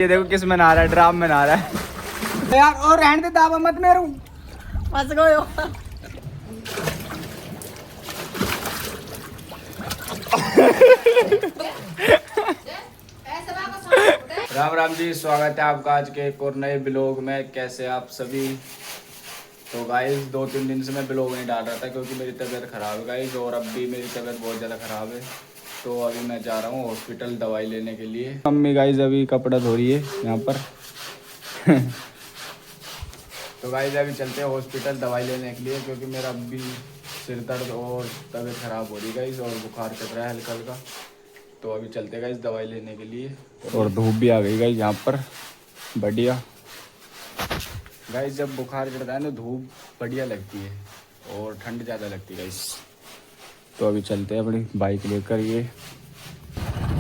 ये देखो किस में नहा रहा है, ड्राम में नहा रहा है यार। और रहने दे, दावा मत मेरू फंस गए हो। राम राम जी, स्वागत है आपका आज के एक और नए ब्लॉग में। कैसे आप सभी। तो गाइस 2-3 दिन से मैं ब्लॉग नहीं डाल रहा था क्योंकि मेरी तबीयत ख़राब है गाइस, और अब भी मेरी तबीयत बहुत ज़्यादा ख़राब है। तो अभी मैं जा रहा हूँ हॉस्पिटल दवाई लेने के लिए। मम्मी गाइस अभी कपड़ा धो रही है यहाँ पर तो गाइस अभी चलते हैं हॉस्पिटल दवाई लेने के लिए, क्योंकि मेरा अभी सिर दर्द और तबीयत ख़राब हो रही है गाइस, और बुखार चल रहा है हल्का हल्का। तो अभी चलते हैं गाइस दवाई लेने के लिए। और धूप भी आ गई गाइस यहाँ पर बढ़िया। गाइस जब बुखार चढ़ता है तो धूप बढ़िया लगती है और ठंड ज़्यादा लगती है गाइस। तो अभी चलते हैं अपनी बाइक लेकर। ये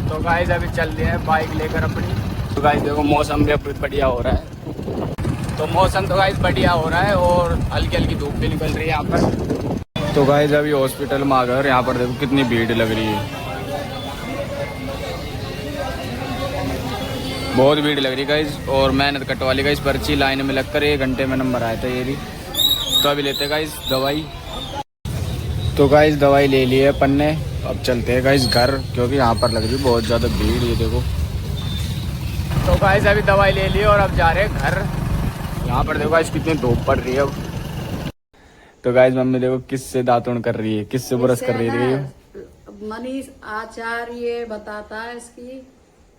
तो गाइस अभी चल रहे हैं बाइक लेकर अपनी। तो गाइस देखो मौसम भी अभी बढ़िया हो रहा है। तो मौसम तो गाइस बढ़िया हो रहा है और हल्की हल्की धूप भी निकल रही है यहाँ पर। तो गाइस अभी हॉस्पिटल में आ गए और यहाँ पर देखो कितनी भीड़ लग रही है, बहुत भीड़ लग रही है गाइस। और मेहनत कटवा ली गाइस, पर्ची लाइन में लगकर 1 घंटे में नंबर आया था ये भी। तो अभी लेते हैं गाइस दवाई। तो गाइस दवाई ले ली है अपन ने, अब चलते हैं गाइस घर, क्योंकि यहाँ पर लग रही है बहुत ज़्यादा भीड़। ये देखो। तो गाइस अभी दवाई ले ली और अब जा रहे हैं घर। यहाँ पर देखो गाइस कितनी धूप पड़ रही है अब। तो गाइस मम्मी देखो किससे दातुन कर रही है, किससे ब्रश कर रही है। मनीष आचार्य बताता है इसकी,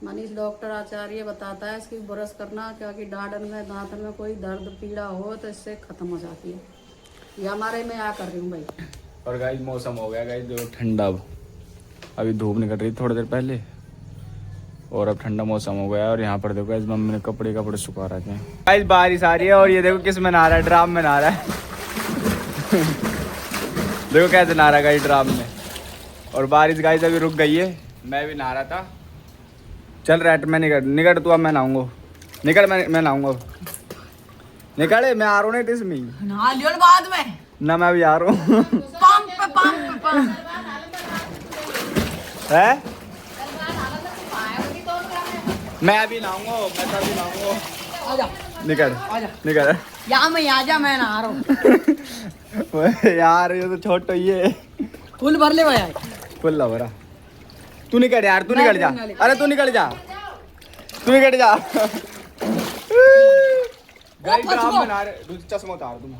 मनीष डॉक्टर आचार्य बताता है इसकी ब्रश करना, क्योंकि दांतन में कोई दर्द पीड़ा हो तो इससे खत्म हो जाती है। ये हमारे में आ कर रही हूँ भाई। और गाइस मौसम हो गया गाइस देखो ठंडा। अभी धूप निकल रही थोड़ी देर पहले और अब ठंडा मौसम हो गया। और यहाँ पर देखो गाइस मम्मी ने कपड़े सुखा रखे हैं। गाइस बारिश आ रही है और ये देखो किस में नहा रहा है, ड्राम में नहा रहा है देखो कैसे नहा रहा है गाइस ड्राम में। और बारिश गाइस अभी रुक गई है, मैं भी नहा रहा था। चल रैट मैं निकल तू, अब मैं नहाऊंगा। निकल मैं नहाऊंगा। निकले मैं आ रहा हूँ नहीं इसमें नहा लियो बाद में ना, मैं अभी आ रहा हूँ पंप है। मैं अभी नहाऊंगा, मैं तो अभी नहाऊंगा। आजा निकल यहाँ मैं आजा, मैं नहा रहा हूँ यार ये तो छोटो ये फुल भर ले भाई, फुल ला भरा। तू निकल यार, तू निकल जा। अरे तू निकल जा, तू निकल जा गाइस ड्राम में नहा रहे, चश्मा उतार तुम।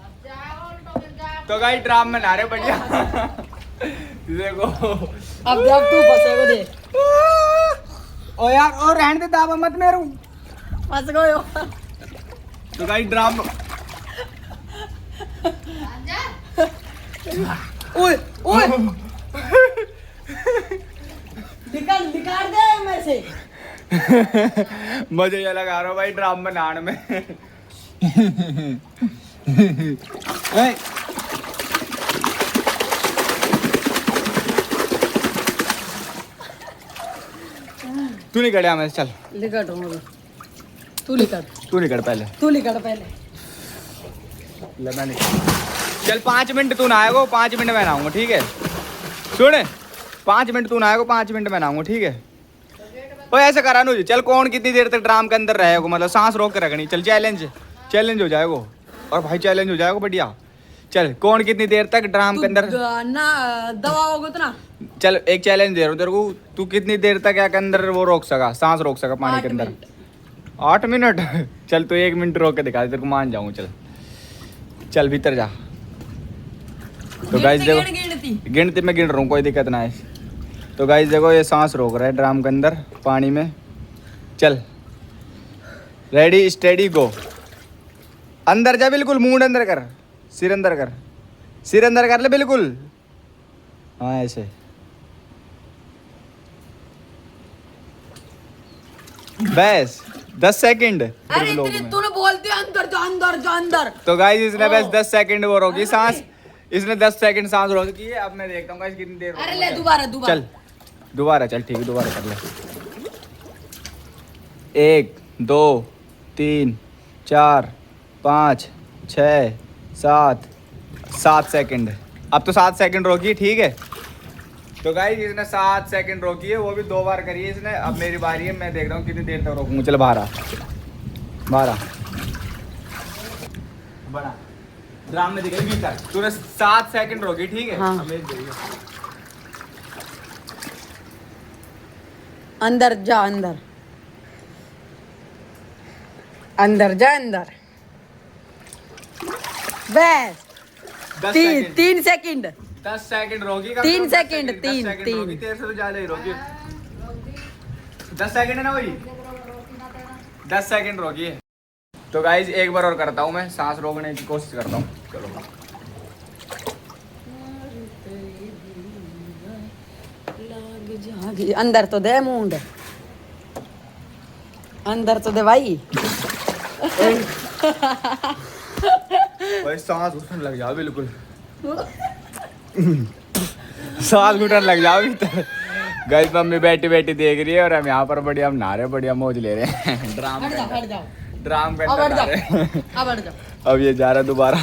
तो गाइस ड्राम में नहा रहे बढ़िया देखो। अब जब तू फंसेगा देख। ओ यार और रहने दे, दावा मत मेरू फंस गए हो। तो गाइस ड्राम ओए ओए निकाल दे में से मजे ये लगा रहा हूँ भाई ड्राम में नहाने में तू निकल यहाँ में चल। लिकट हूँ तू लिकट पहले ले मैं निकल। चल 5 मिनट तू नहाएगा, 5 मिनट में नहाऊंगा ठीक है। सुन 5 मिनट तू नहाएगा, 5 मिनट में नहाऊंगा ठीक है। ओ ऐसे करा नु चल, कौन कितनी देर तक ड्राम के अंदर रहेगा, मतलब सांस रोक के रखनी। चल चैलेंज हो जाएगा। और भाई चैलेंज हो जाएगा बढ़िया। चल कौन कितनी देर तक ड्राम के अंदर ना दवा होगा तो ना। चल एक चैलेंज दे रहा हूँ तेरे को, तू कितनी देर तक के अंदर वो रोक सका, सांस रोक सका पानी के अंदर। 8 मिनट चल तो 1 मिनट रोक के दिखा दे, तेरे को मान जाऊंगा। चल भीतर जा। तो गाइस देखो गिनती में गिन रहा हूँ, कोई दिक्कत ना है। तो गाइस देखो ये सांस रोक रहा है ड्राम के अंदर पानी में। चल रेडी स्टेडी गो। अंदर जा, बिल्कुल मुंह अंदर कर, सिर अंदर कर ले बिल्कुल। हाँ ऐसे। बस 10 सेकंड। अरे तूने बोलते अंदर। तो गाइस इसने बस 10 सेकंड वो रोकी सांस, इसने 10 सेकंड सांस रोक की है। अब मैं देखता हूँ गाइस कितनी देर। अरे ले दोबारा चल ठीक है, दोबारा कर ले। 1 2 3 4 5 6 7 7 सेकंड। अब तो 7 सेकंड रोकी ठीक है। तो गाइस इसने 7 सेकंड रोकी है, वो भी 2 बार करी है इसने। अब मेरी बारी है, मैं देख रहा हूँ कितनी देर तक रोकूंगा। चल 12 बड़ा ड्राम में दिखाई भीतर तूने 7 सेकंड रोकी, ठीक है। हाँ। अब मेरी देरी है। अंदर जा, अंदर अंदर जा, अंदर। बस 10 तीन सेकंड 3 सेकंड 10 सेकंड रोकी। 3 सेकंड, 10 तीन सेकंड तीन रोकी, तेरे से तो ज्यादा ही रोकी। 10 सेकंड है ना वही, 10 सेकंड रोकी है। तो गाइज एक बार और करता हूँ, मैं सांस रोकने की कोशिश करता हूँ। चलो अंदर तो दे मुंड, अंदर तो दे भाई। भाई सांस घुटने लग जाओ बिल्कुल। सांस घुटने लग जाओ भीतर। गाइस मम्मी बैठी बैठी देख रही है और हम यहाँ पर बढ़िया हम नहा रहे, बढ़िया मौज ले रहे हैं। ड्राम हट जाओ ड्राम पे अब हट नहा रहे हैं। अब हट जाओ। अब ये जा रहा दोबारा।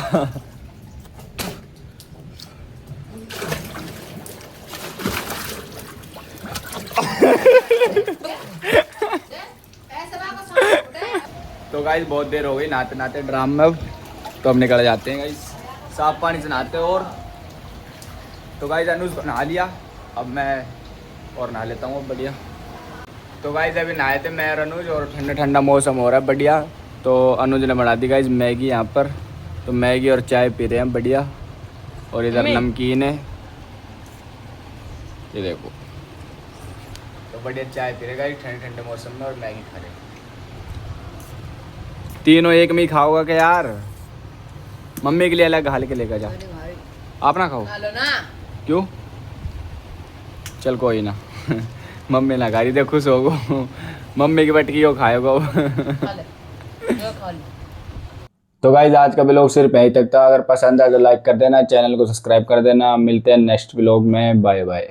तो गाइस बहुत देर हो गई नहाते नहाते ड्राम में, अब तो हम निकल जाते हैं गाइस, साफ पानी से नहाते हैं। और तो गाइस अनुज नहा लिया, अब मैं और नहा लेता हूँ अब बढ़िया। तो गाइस अभी नहाए थे मैं और अनुज, और ठंडा ठंडा मौसम हो रहा है बढ़िया। तो अनुज ने बना दी गाइस मैगी यहाँ पर, तो मैगी और चाय पी रहे हैं बढ़िया। और इधर नमकीन है, ये देखो। तो बढ़िया चाय पी रहे गाइस ठंडे ठंडे मौसम में, और मैगी खा रहे। तीनों एक में ही खाओगा क्या यार? मम्मी के लिए अलग हाल के लेकर जा, आप ना खाओ। क्यों? चल कोई ना। मम्मी ना खा रही थे, खुश हो गो। मम्मी की बटकी वो खाएगा। तो गाइज आज का व्लॉग सिर्फ यहीं तक था। अगर पसंद आए तो लाइक कर देना, चैनल को सब्सक्राइब कर देना। मिलते हैं नेक्स्ट व्लॉग में, बाय बाय।